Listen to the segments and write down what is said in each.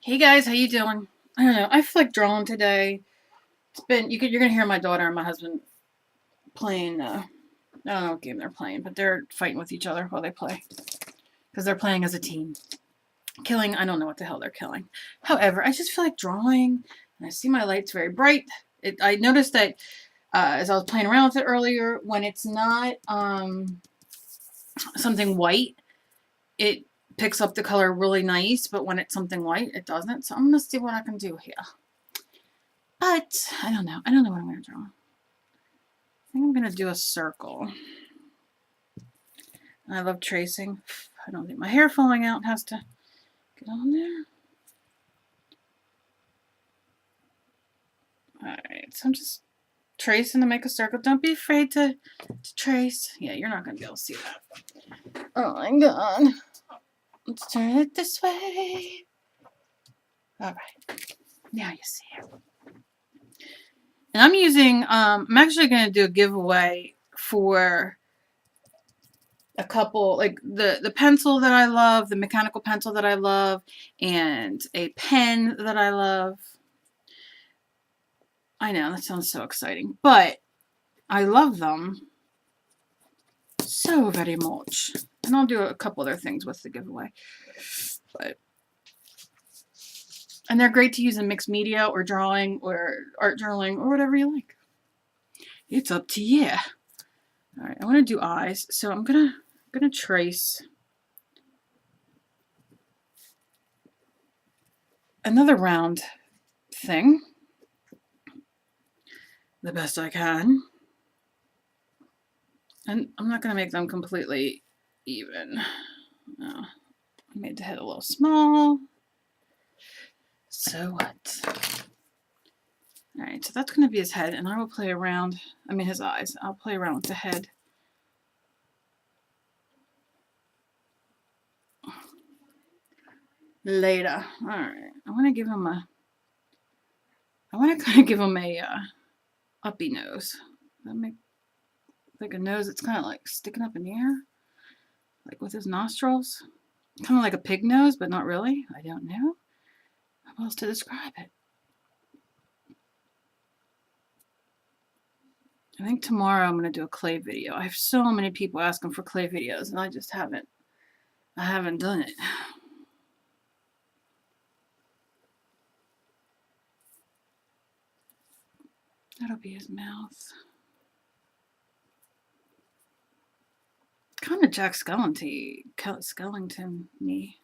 Hey guys, how you doing? I don't know. I feel like drawing today. You're gonna hear my daughter and my husband playing. I don't know what game they're playing, but they're fighting with each other while they play because they're playing as a team. Killing. I don't know what the hell they're killing. However, I just feel like drawing, and I see my lights very bright. I noticed that as I was playing around with it earlier, when it's not something white, it picks up the color really nice, but when it's something white, it doesn't. So I'm gonna see what I can do here. But I don't know. I don't know what I'm going to draw. I think I'm going to do a circle. I love tracing. I don't think my hair falling out has to get on there. Alright, so I'm just tracing to make a circle. Don't be afraid to trace. Yeah, you're not going to be able to see that. Oh my god. Let's turn it this way. Alright. Now you see it. And I'm using, I'm actually going to do a giveaway for a couple, like the pencil that I love, the mechanical pencil that I love, and a pen that I love. I know, that sounds so exciting, but I love them so very much. And I'll do a couple other things with the giveaway. And they're great to use in mixed media or drawing or art journaling or whatever you like. It's up to you. Alright, I want to do eyes, so I'm gonna trace another round thing the best I can. And I'm not going to make them completely even. No. I made the head a little small. So what? Alright, so that's going to be his head, and I will play around, his eyes. I'll play around with the head. Later. Alright, I want to give him a, uppy nose. That make like a nose that's kind of like sticking up in the air, like with his nostrils. Kind of like a pig nose, but not really. I don't know how else to describe it. I think tomorrow I'm going to do a clay video. I have so many people asking for clay videos, and I just haven't done it. That'll be his mouth. Kind of Jack Skellington-y.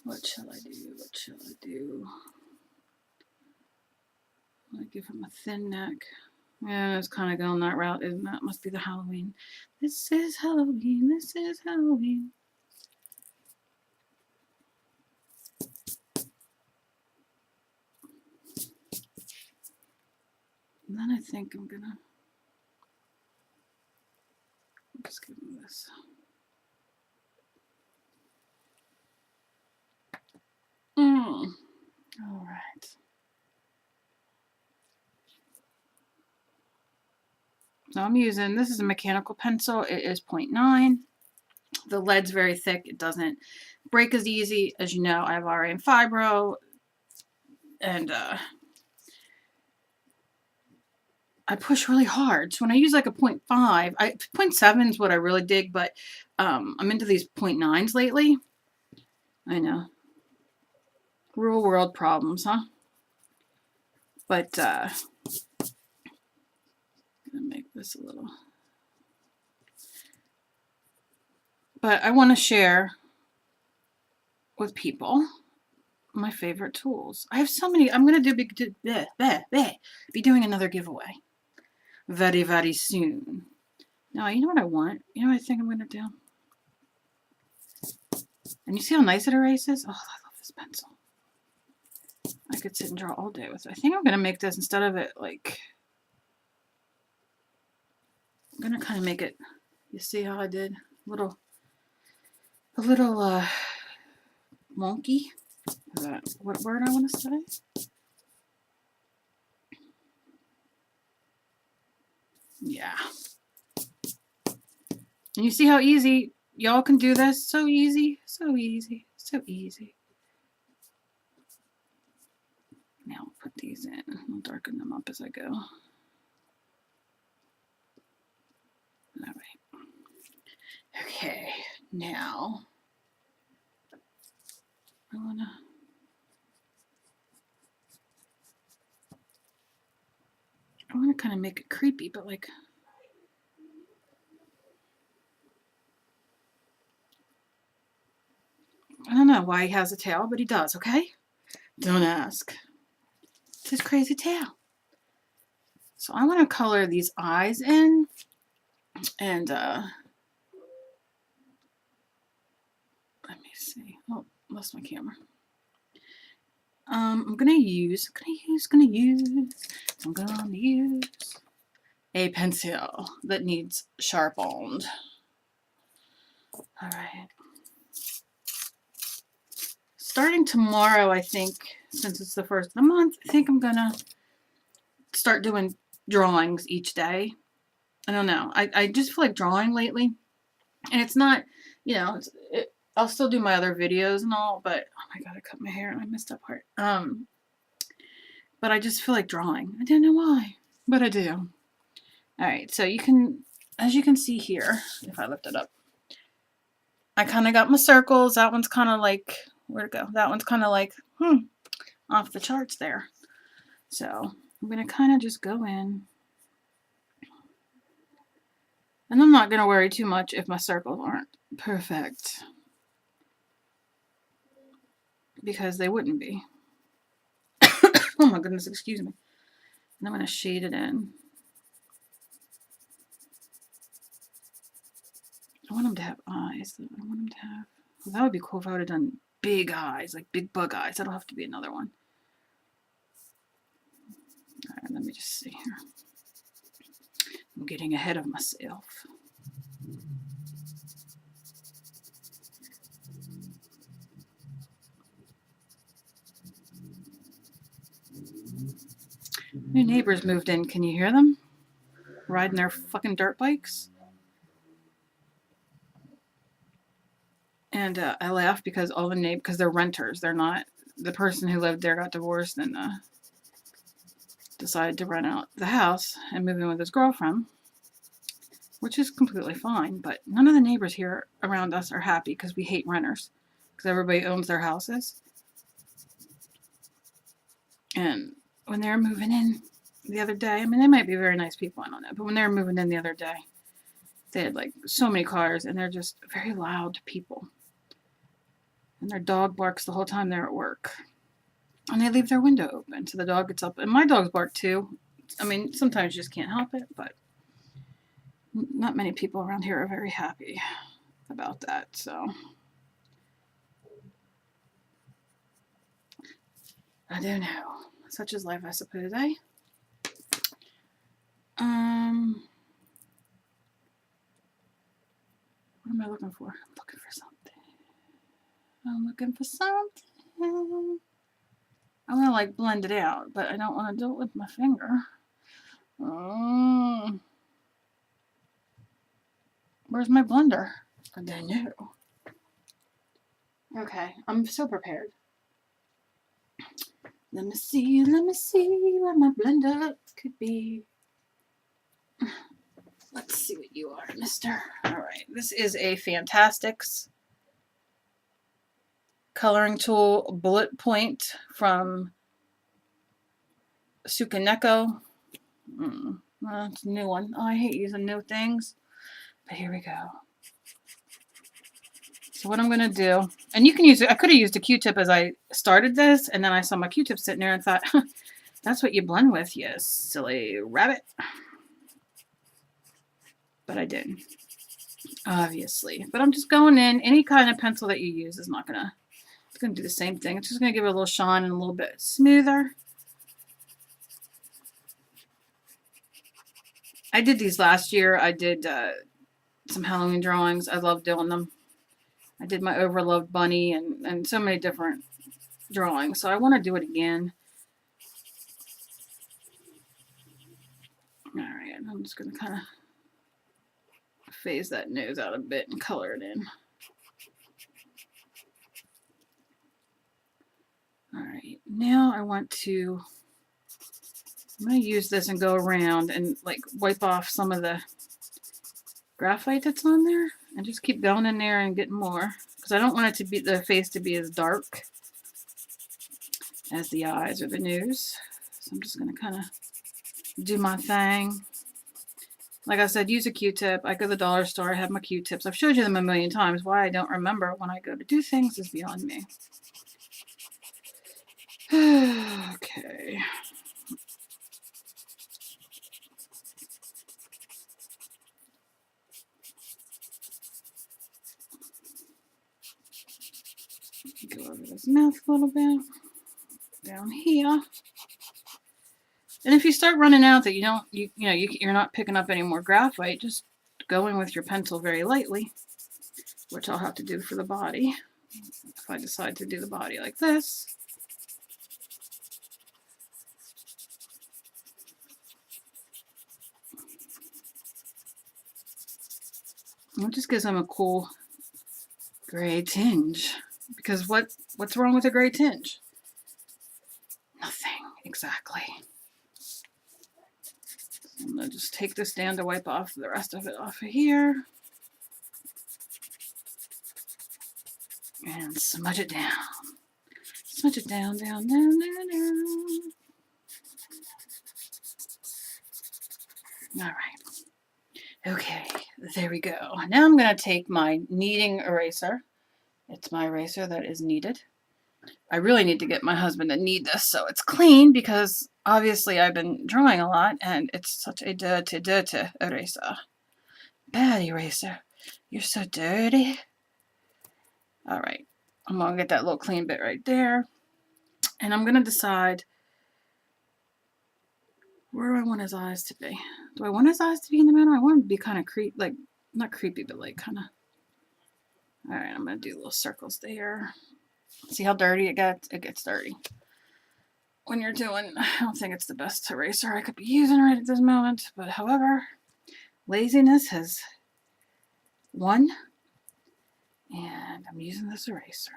What shall I do? What shall I do? I want to give him a thin neck. Yeah, it's kind of going that route, isn't that? Must be the Halloween. This is Halloween. This is Halloween. And then I think I'm gonna just give him this. All right. So I'm using, this is a mechanical pencil. It is 0.9. The lead's very thick. It doesn't break as easy. As you know, I have RA and fibro, and I push really hard. So when I use like a 0.5, 0.7 is what I really dig, but I'm into these 0.9s lately. I know. Real world problems, huh? But I'm gonna make this a little. But I want to share with people my favorite tools. I have so many. I'm gonna be doing another giveaway very, very soon. Now, you know what I want? You know what I think I'm gonna do? And you see how nice it erases? Oh, I love this pencil. I could sit and draw all day with it. I think I'm gonna make this, instead of it like, I'm gonna kind of make it, you see how I did? A little wonky. Is that what word I want to say? Yeah. And you see how easy y'all can do this? So easy, so easy, so easy. Now I'll put these in. I'll darken them up as I go. All right. Okay, now I wanna kind of make it creepy, but like, I don't know why he has a tail, but he does, okay? Don't ask. It's his crazy tail. So I want to color these eyes in, and let me see. Oh, lost my camera. I'm gonna use a pencil that needs sharpened. All right. Starting tomorrow, I think, since it's the first of the month, I think I'm gonna start doing drawings each day. I don't know. I just feel like drawing lately, and it's not, you know, I'll still do my other videos and all, but oh my god, I cut my hair and I missed that part. But I just feel like drawing. I don't know why, but I do. All right, so you can, as you can see here, if I lift it up, I kind of got my circles. That one's kind of like, where'd it go? That one's kind of like, off the charts there. So I'm gonna kind of just go in. And I'm not gonna worry too much if my circles aren't perfect, because they wouldn't be. Oh my goodness, excuse me. And I'm gonna shade it in. I want them to have eyes. I want them to have, well, that would be cool if I would have done big eyes, like big bug eyes. That'll have to be another one. All right, let me just see here. I'm getting ahead of myself. New neighbors moved in. Can you hear them? Riding their fucking dirt bikes. And I laugh because all the neighbors, because they're renters. They're not, the person who lived there got divorced and decided to rent out the house and move in with his girlfriend, which is completely fine. But none of the neighbors here around us are happy because we hate renters, because everybody owns their houses. And when they were moving in the other day, I mean, they might be very nice people, I don't know, but when they were moving in the other day, they had like so many cars, and they're just very loud people. And their dog barks the whole time they're at work. And they leave their window open, so the dog gets up. And my dogs bark too. I mean, sometimes you just can't help it, but not many people around here are very happy about that, so. I don't know. Such is life, I suppose, eh? What am I looking for? I'm looking for something. I'm looking for something. I want to like blend it out, but I don't want to do it with my finger. Where's my blender? I don't know. Okay, I'm so prepared. Let me see where my blender could be. Let's see what you are, mister. All right, this is a Fantastics coloring tool bullet point from Sukaneko. That's a new one. Oh, I hate using new things, but here we go. So what I'm going to do, and you can use it, I could have used a Q-tip as I started this, and then I saw my Q-tip sitting there and thought, that's what you blend with, you silly rabbit. But I didn't, obviously. But I'm just going in. Any kind of pencil that you use is not going to, it's going to do the same thing. It's just going to give it a little shine and a little bit smoother. I did these last year. I did some Halloween drawings. I love doing them. I did my Overloved Bunny and so many different drawings. So I want to do it again. All right, I'm just going to kind of phase that nose out a bit and color it in. All right, now I want to, I'm going to use this and go around and like wipe off some of the graphite that's on there and just keep going in there and getting more, because I don't want it to be, the face to be as dark as the eyes or the nose. So I'm just going to kind of do my thing. Like I said, use a Q-tip. I go to the dollar store, I have my Q-tips. I've showed you them a million times. Why I don't remember when I go to do things is beyond me. Okay. Go over this mouth a little bit. Down here. And if you start running out that you're not picking up any more graphite, just go in with your pencil very lightly, which I'll have to do for the body. If I decide to do the body like this. It just gives them a cool gray tinge. Because what's wrong with a gray tinge? Nothing, exactly. I'm going to just take this down to wipe off the rest of it off of here. And smudge it down. Smudge it down, down, down, down, down. All right. Okay, there we go. Now I'm going to take my kneading eraser. It's my eraser that is kneaded. I really need to get my husband to knead this so it's clean, because obviously I've been drawing a lot and it's such a dirty eraser. Bad eraser. You're so dirty. All right. I'm going to get that little clean bit right there. And I'm going to decide, where do I want his eyes to be? Do I want his eyes to be in the middle? I want him to be kind of creepy, like, not creepy, but like kind of. All right, I'm going to do little circles there. See how dirty it gets? It gets dirty. When you're doing, I don't think it's the best eraser I could be using right at this moment. But however, laziness has won. And I'm using this eraser.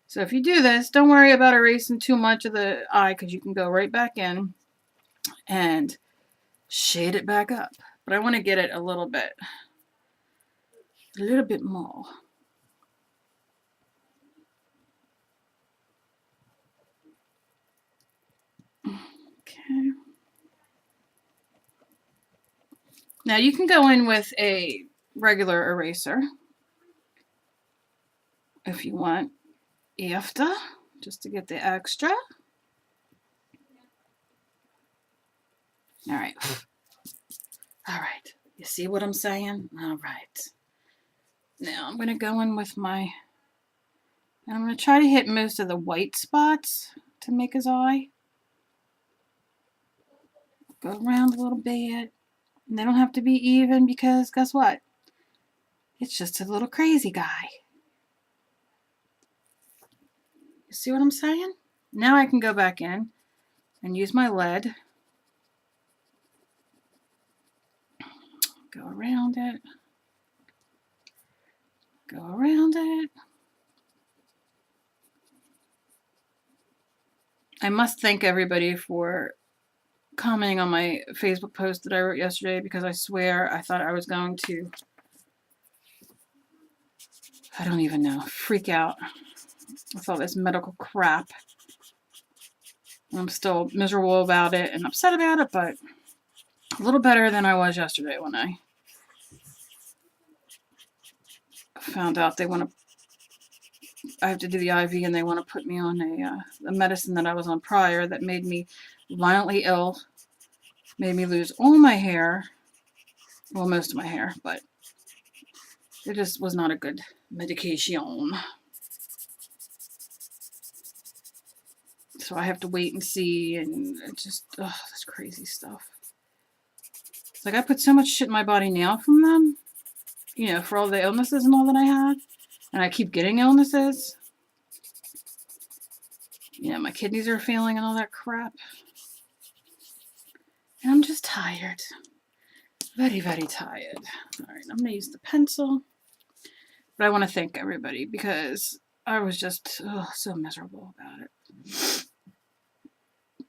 So if you do this, don't worry about erasing too much of the eye, because you can go right back in and shade it back up. But I want to get it a little bit more. Okay. Now you can go in with a regular eraser if you want after, just to get the extra. All right. All right. You see what I'm saying? All right. Now I'm going to go in with my, and I'm going to try to hit most of the white spots to make his eye. Go around a little bit. And they don't have to be even, because guess what? It's just a little crazy guy. You see what I'm saying? Now I can go back in and use my lead. Go around it. Go around it. I must thank everybody for commenting on my Facebook post that I wrote yesterday, because I swear I thought I was going to, I don't even know, freak out with all this medical crap. I'm still miserable about it and upset about it, but a little better than I was yesterday when I found out they want to, I have to do the IV and they want to put me on a medicine that I was on prior that made me violently ill, made me lose all my hair, well, most of my hair, but it just was not a good medication. So I have to wait and see, and it just, ugh, this crazy stuff. It's like I put so much shit in my body now from them, you know, for all the illnesses and all that I had, and I keep getting illnesses. You know, my kidneys are failing and all that crap. And I'm just tired. Very, very tired. All right, I'm going to use the pencil. But I want to thank everybody because I was just so miserable about it.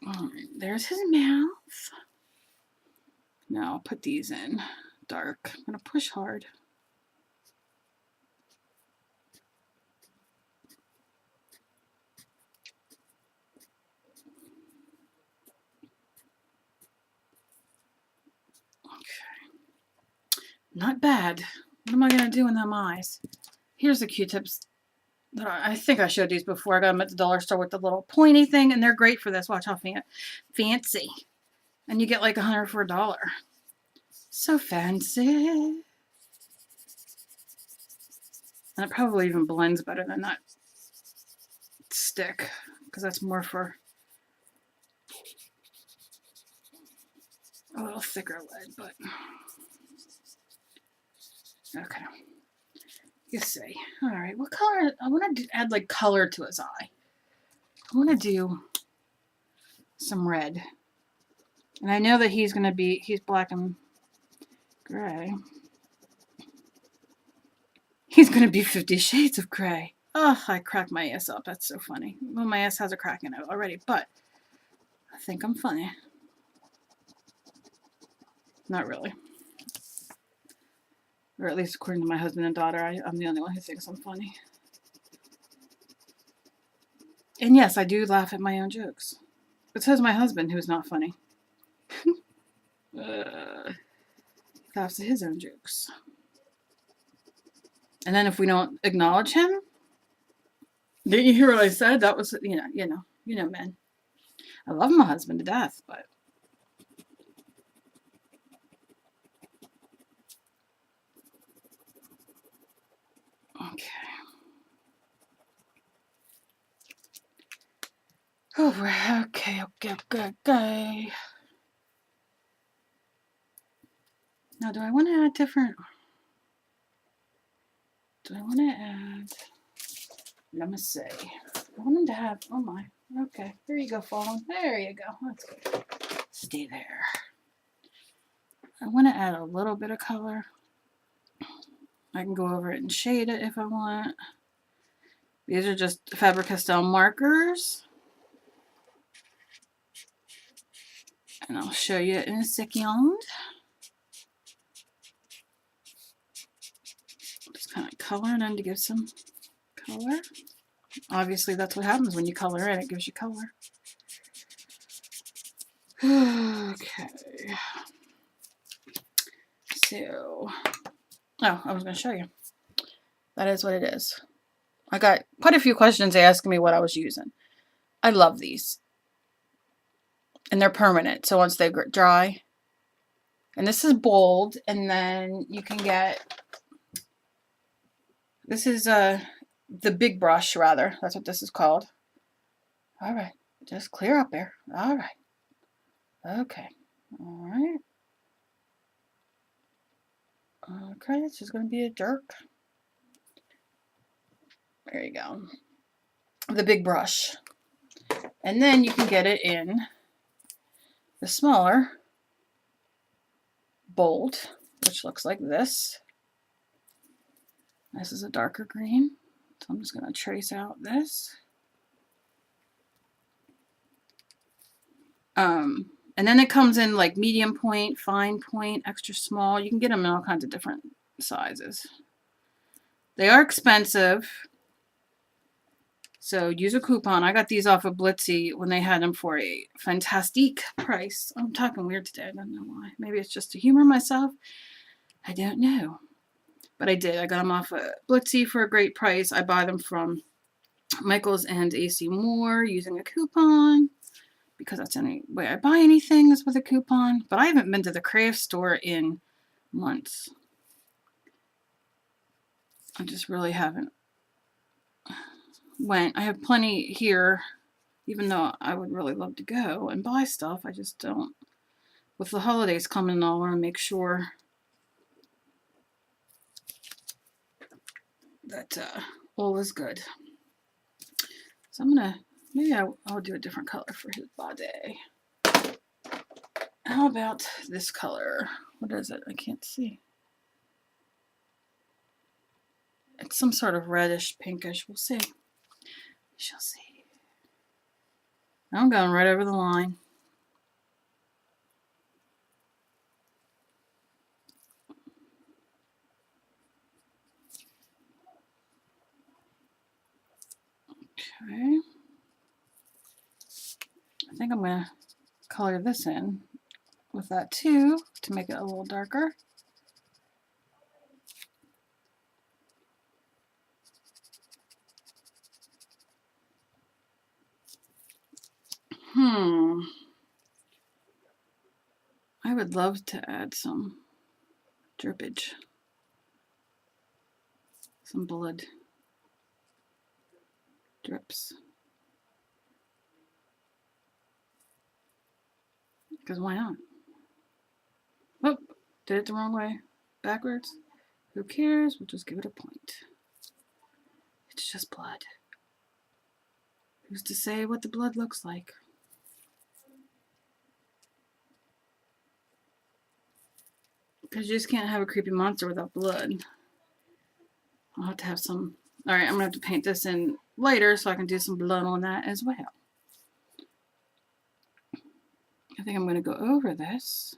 All right, there's his mouth. Now I'll put these in dark. I'm going to push hard. Okay. Not bad. What am I going to do in them eyes? Here's the Q-tips. I think I showed these before. I got them at the dollar store with the little pointy thing, and they're great for this. Watch how fancy. And you get like 100 for $1. So fancy. And it probably even blends better than that stick, because that's more for a little thicker lead, but okay. You see. All right, what color? I want to add like color to his eye. I want to do some red. And I know that he's black and gray. He's going to be 50 Shades of Gray. Oh, I cracked my ass up. That's so funny. Well, my ass has a crack in it already, but I think I'm funny. Not really. Or at least according to my husband and daughter, I'm the only one who thinks I'm funny. And yes, I do laugh at my own jokes. But so does my husband, who's not funny. Laughs at his own jokes. And then if we don't acknowledge him, didn't you hear what I said? That was, you know, men. I love my husband to death, but okay. Oh, okay. Now, do I want to add different? Do I want to add? Let me see. I want him to have. Oh my. Okay. There you go, Fallen. There you go. That's good. Stay there. I want to add a little bit of color. I can go over it and shade it if I want. These are just Faber-Castell markers. And I'll show you in a second. Just kind of coloring in to give some color. Obviously, that's what happens when you color in. It gives you color. Okay. So, oh, I was going to show you. That is what it is. I got quite a few questions asking me what I was using. I love these. And they're permanent, so once they dry. And this is bold, and then you can get, this is the big brush, rather. That's what this is called. All right, just clear up there. All right. Okay. All right. Okay, it's just going to be a jerk. There you go. The big brush. And then you can get it in the smaller bold, which looks like this. This is a darker green. So I'm just going to trace out this. And then it comes in like medium point, fine point, extra small. You can get them in all kinds of different sizes. They are expensive. So use a coupon. I got these off of Blitsy when they had them for a fantastic price. I'm talking weird today. I don't know why. Maybe it's just to humor myself. I don't know. But I did. I got them off of Blitsy for a great price. I buy them from Michaels and AC Moore using a coupon. Because that's the only way I buy anything is with a coupon. But I haven't been to the craft store in months. I just really haven't went. I have plenty here, even though I would really love to go and buy stuff. I just don't. With the holidays coming, I want to make sure that all is good. So I'm going to, maybe I'll do a different color for his body. How about this color? What is it? I can't see. It's some sort of reddish pinkish. We'll see. We shall see. I'm going right over the line. Okay. I think I'm going to color this in with that too to make it a little darker. I would love to add some drippage, some blood drips. Because why not? Oh, did it the wrong way. Backwards. Who cares? We'll just give it a point. It's just blood. Who's to say what the blood looks like? Because you just can't have a creepy monster without blood. I'll have to have some. Alright, I'm going to have to paint this in later so I can do some blood on that as well. I think I'm going to go over this.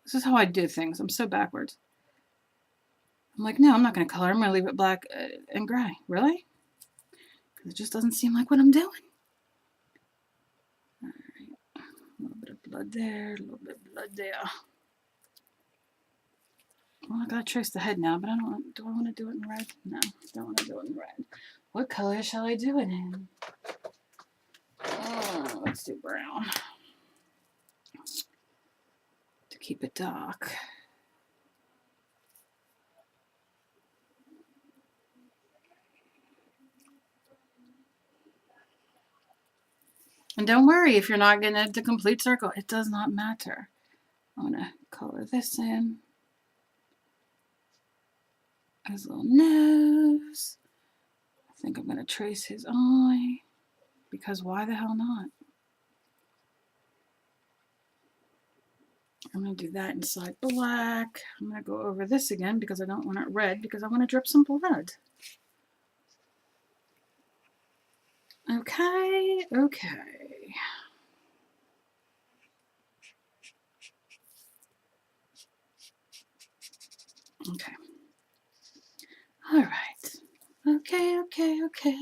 This is how I do things. I'm so backwards. I'm like, no, I'm not going to color. I'm going to leave it black and gray. Really? Because it just doesn't seem like what I'm doing. Alright. A little bit of blood there. A little bit of blood there. Well, I gotta trace the head now, but I don't want. Do I want to do it in red? No, I don't want to do it in red. What color shall I do it in? Oh, let's do brown to keep it dark. And don't worry if you're not getting it the complete circle. It does not matter. I'm gonna color this in. His little nose. I think I'm going to trace his eye, because why the hell not? I'm going to do that inside black. I'm going to go over this again because I don't want it red, because I want to drip some blood. Okay, okay. Okay. All right. Okay, okay, okay.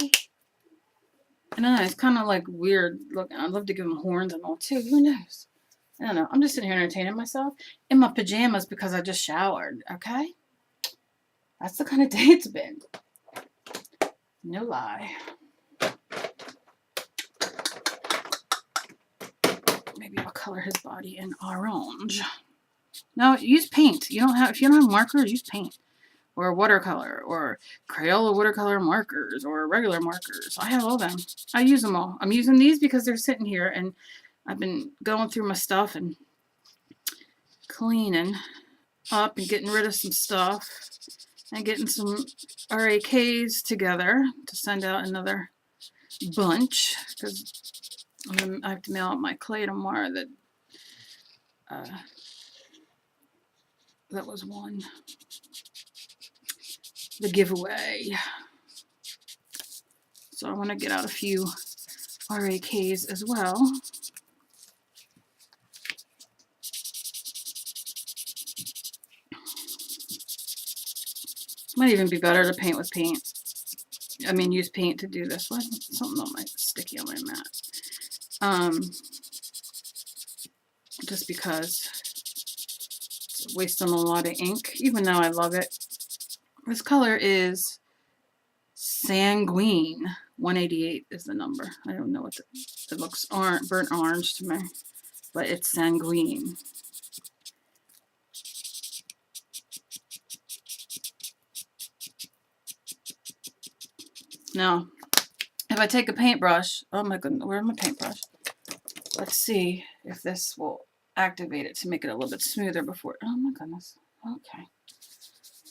And I know, it's kind of like weird looking. I'd love to give him horns and all too. Who knows? I don't know. I'm just sitting here entertaining myself in my pajamas because I just showered. Okay? That's the kind of day it's been. No lie. Maybe I'll color his body in orange. No, use paint. You don't have, if you don't have markers, use paint. Or watercolor, or Crayola watercolor markers, or regular markers. I have all them. I use them all. I'm using these because they're sitting here, and I've been going through my stuff and cleaning up and getting rid of some stuff and getting some RAKs together to send out another bunch, because I have to mail out my clay tomorrow. That was one. The giveaway. So I want to get out a few RAKs as well. Might even be better to paint with paint. I mean, use paint to do this one. Something on my sticky on my mat. Just because it's wasting a lot of ink, even though I love it. This color is Sanguine. 188 is the number. I don't know what it looks burnt orange to me, but it's Sanguine. Now, if I take a paintbrush, oh my goodness, where's my paintbrush? Let's see if this will activate it to make it a little bit smoother before, oh my goodness, okay,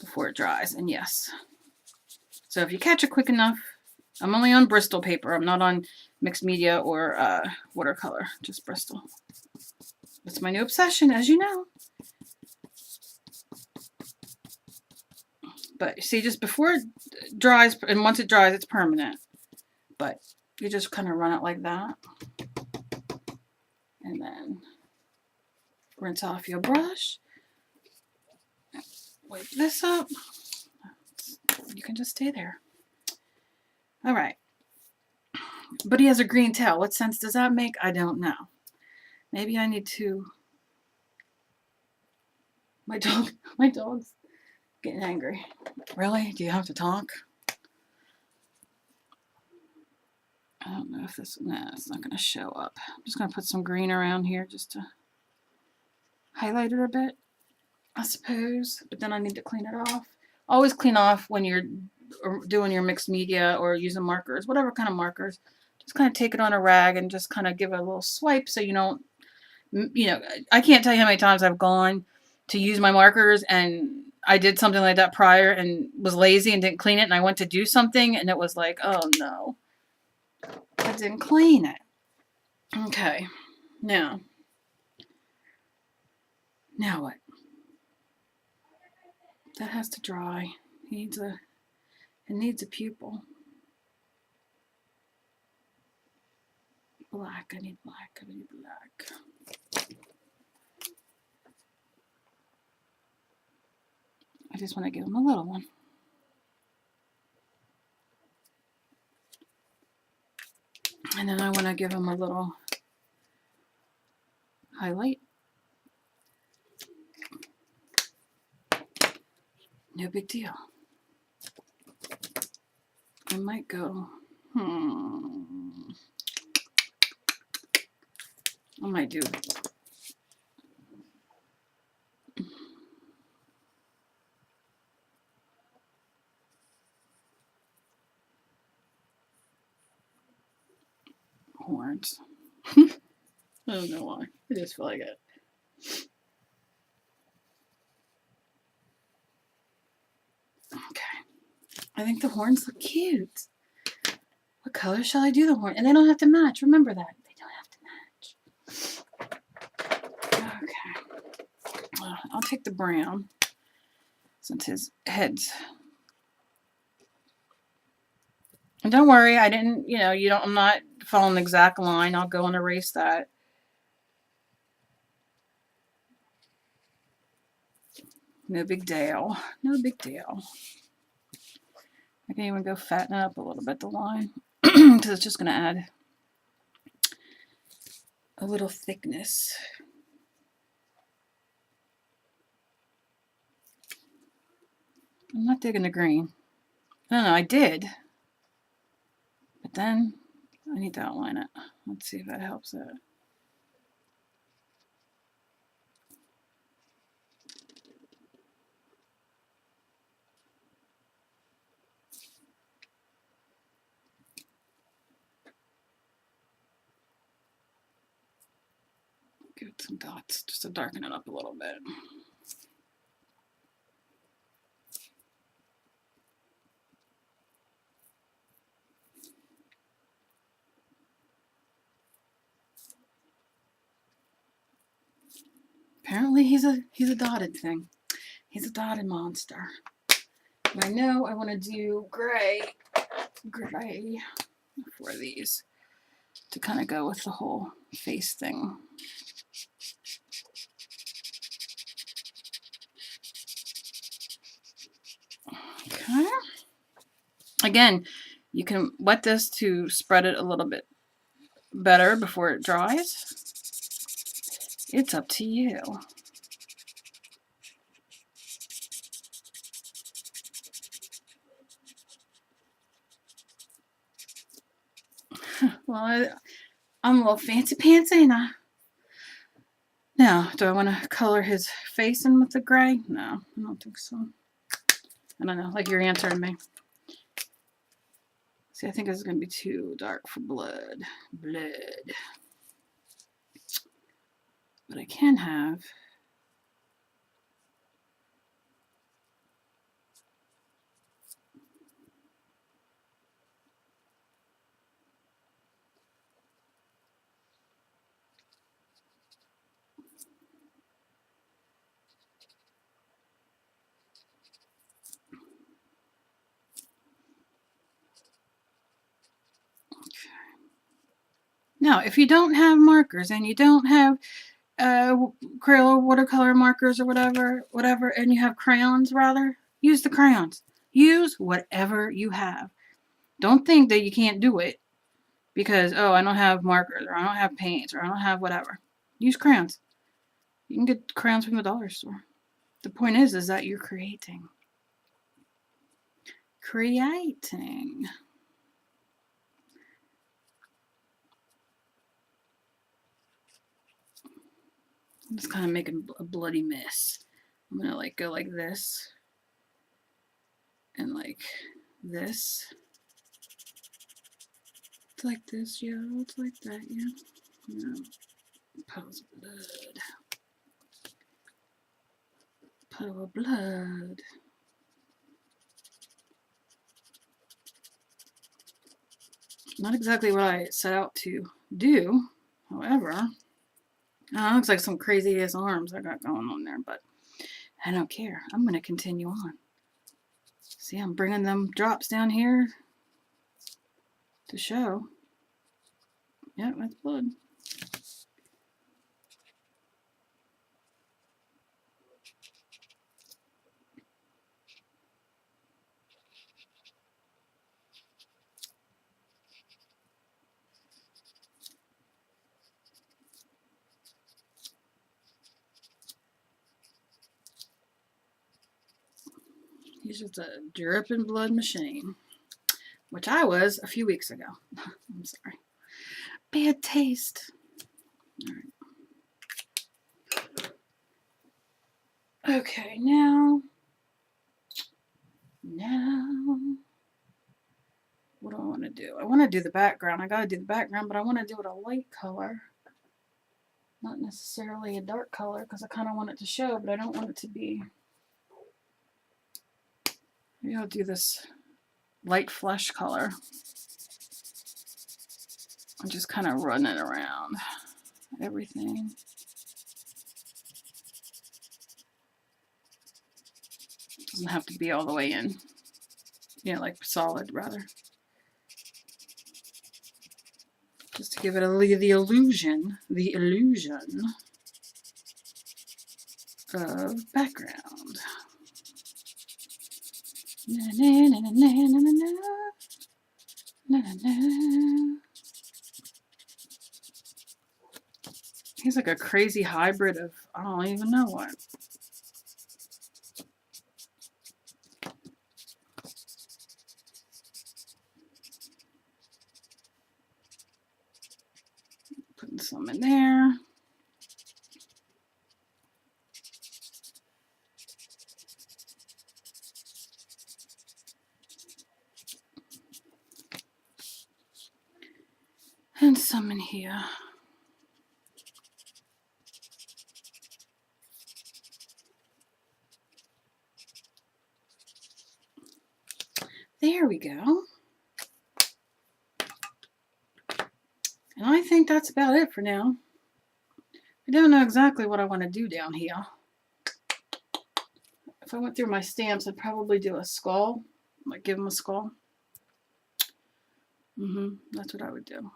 before it dries, and yes. So if you catch it quick enough, I'm only on Bristol paper, I'm not on mixed media or watercolor, just Bristol. That's my new obsession, as you know. But see, just before it dries, and once it dries, it's permanent. But you just kind of run it like that. And then rinse off your brush. Wipe this up. You can just stay there. All right. But he has a green tail. What sense does that make? I don't know. Maybe I need to... My dog's getting angry. Really? Do you have to talk? I don't know if this... Nah, it's not going to show up. I'm just going to put some green around here just to highlight it a bit, I suppose. But then I need to clean it off. Always clean off when you're doing your mixed media or using markers, whatever kind of markers. Just kind of take it on a rag and just kind of give it a little swipe so you don't... You know, I can't tell you how many times I've gone to use my markers and I did something like that prior and was lazy and didn't clean it, and I went to do something and it was like, oh no, I didn't clean it. Okay, now what? That has to dry. It needs a pupil. Black, I need black, I need black. I just want to give him a little one. And then I want to give him a little highlight. No big deal. I might go, I might do horns. I don't know why. I just feel like it. Okay. I think the horns look cute. What color shall I do the horn? And they don't have to match. Remember that. They don't have to match. Okay. I'll take the brown since his head's... And don't worry, I didn't, I'm not following the exact line. I'll go and erase that. No big deal. No big deal. I can even go fatten up a little bit, the line, because it's just going to add a little thickness. I'm not digging the green. No, I did. But then I need to outline it. Let's see if that helps it. Give it some dots just to darken it up a little bit. Apparently he's a dotted thing. He's a dotted monster. And I know I want to do gray for these to kind of go with the whole face thing. Okay. Again, you can wet this to spread it a little bit better before it dries. It's up to you. Well, I'm a little fancy pantsy, ain't I? Now, do I want to color his face in with the gray? No, I don't think so. I don't know, like your answer to me. See, I think this is going to be too dark for blood. But I can have... Now, if you don't have markers and you don't have Crayon or watercolor markers or whatever, and you have crayons rather, use the crayons. Use whatever you have. Don't think that you can't do it because, oh, I don't have markers or I don't have paints or I don't have whatever. Use crayons. You can get crayons from the dollar store. The point is that you're creating. Creating. I'm just kind of making a bloody mess. I'm gonna like go like this and like this. It's like this, yeah. It's like that, yeah. No. Puddles of blood. Puddle of blood. Not exactly what I set out to do, however. It looks like some crazy ass arms I got going on there, but I don't care. I'm going to continue on. See, I'm bringing them drops down here to show. Yep, that's blood. He's just a dripping blood machine, which I was a few weeks ago. I'm sorry. Bad taste. All right. Okay, now, what do I want to do? I want to do the background. I got to do the background, but I want to do it a light color. Not necessarily a dark color because I kind of want it to show, but I don't want it to be. Maybe I'll do this light flesh color. I'm just kind of running around everything. Doesn't have to be all the way in. Yeah, like solid rather. Just to give it the illusion of background. Na, na, na, na, na, na, na, na, na, na. He's like a crazy hybrid of I don't even know what. Putting some in there. And some in here. There we go. And I think that's about it for now. I don't know exactly what I want to do down here. If I went through my stamps, I'd probably do a skull. Like give him a skull. That's what I would do.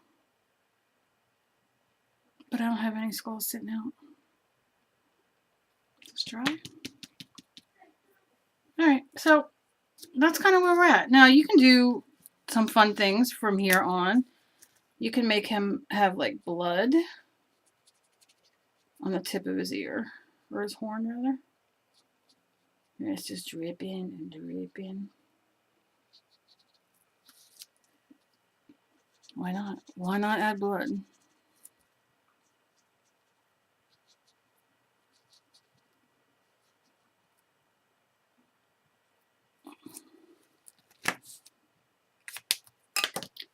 But I don't have any skulls sitting out. Let's try. Alright, so that's kind of where we're at. Now you can do some fun things from here on. You can make him have like blood on the tip of his ear. Or his horn rather. And it's just dripping and dripping. Why not? Why not add blood?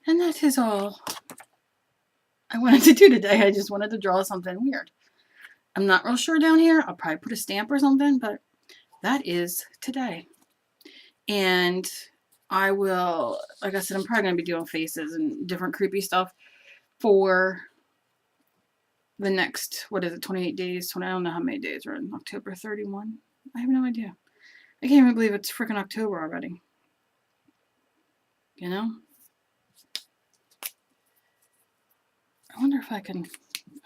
And that is all I wanted to do today. I just wanted to draw something weird. I'm not real sure down here. I'll probably put a stamp or something, but that is today. And I will, like I said, I'm probably going to be doing faces and different creepy stuff for the next, what is it, 28 days? I don't know how many days we're in. October 31? I have no idea. I can't even believe it's freaking October already. You know? I wonder if I can,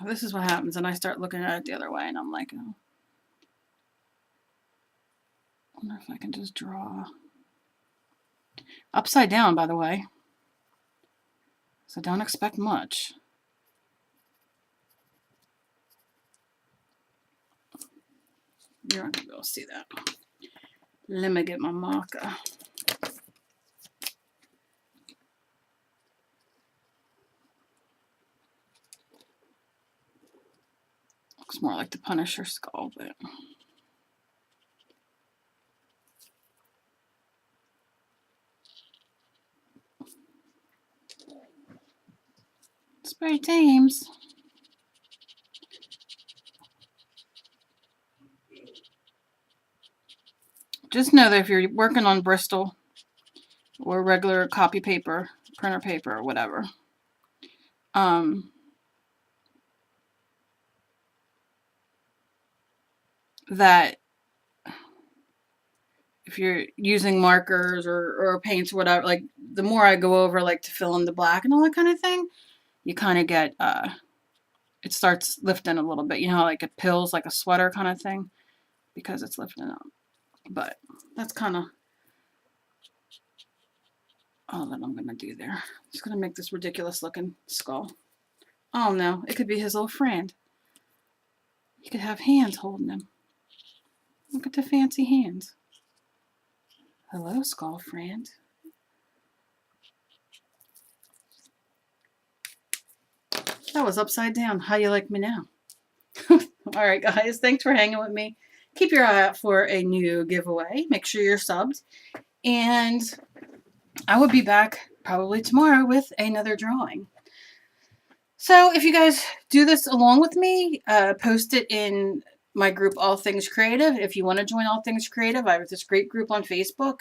oh, this is what happens, and I start looking at it the other way, and I'm like, oh, I wonder if I can just draw. Upside down, by the way. So don't expect much. You're not going to be able to see that. Let me get my marker. Looks more like the Punisher skull, but spray teams. Just know that if you're working on Bristol or regular copy paper, printer paper, or whatever, that if you're using markers or paints or whatever, like the more I go over, like to fill in the black and all that kind of thing, you kind of get, it starts lifting a little bit. You know how like it pills like a sweater kind of thing because it's lifting up. But that's kind of all that I'm going to do there. Just going to make this ridiculous looking skull. Oh no, it could be his little friend. He could have hands holding him. Look at the fancy hands. Hello, skull friend. That was upside down. How you like me now? Alright guys, thanks for hanging with me. Keep your eye out for a new giveaway. Make sure you're subbed. And I will be back probably tomorrow with another drawing. So if you guys do this along with me, post it in my group All Things Creative. If you want to join All Things Creative, I have this great group on Facebook.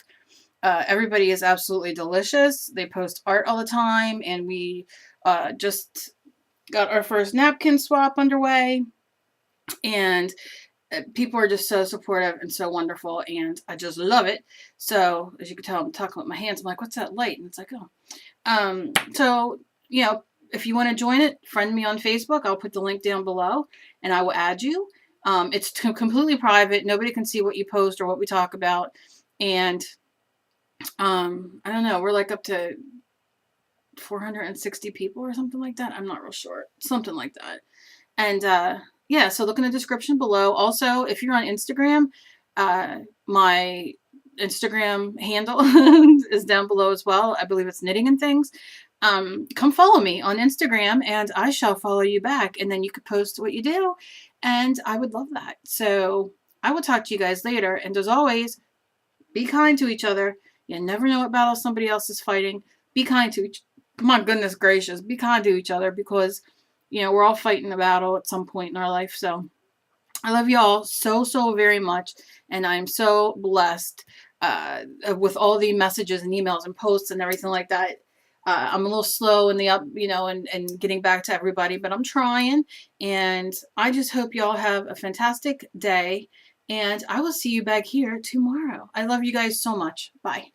Everybody is absolutely delicious. They post art all the time, and we just got our first napkin swap underway. And people are just so supportive and so wonderful, and I just love it. So as you can tell, I'm talking with my hands. I'm like, what's that light? And it's like, oh. So, you know, if you want to join it, friend me on Facebook. I'll put the link down below, and I will add you. It's completely private. Nobody can see what you post or what we talk about. And I don't know. We're like up to 460 people or something like that. I'm not real sure. Something like that. And yeah, so look in the description below. Also, if you're on Instagram, my Instagram handle is down below as well. I believe it's Knitting and Things. Come follow me on Instagram, and I shall follow you back. And then you could post what you do, and I would love that. So I will talk to you guys later. And as always, be kind to each other. You never know what battle somebody else is fighting. Be kind to each. My goodness gracious, be kind to each other, because you know, we're all fighting a battle at some point in our life. So I love you all so, so very much. And I'm so blessed with all the messages and emails and posts and everything like that. I'm a little slow in the up, you know, and getting back to everybody, but I'm trying. And I just hope you all have a fantastic day. And I will see you back here tomorrow. I love you guys so much. Bye.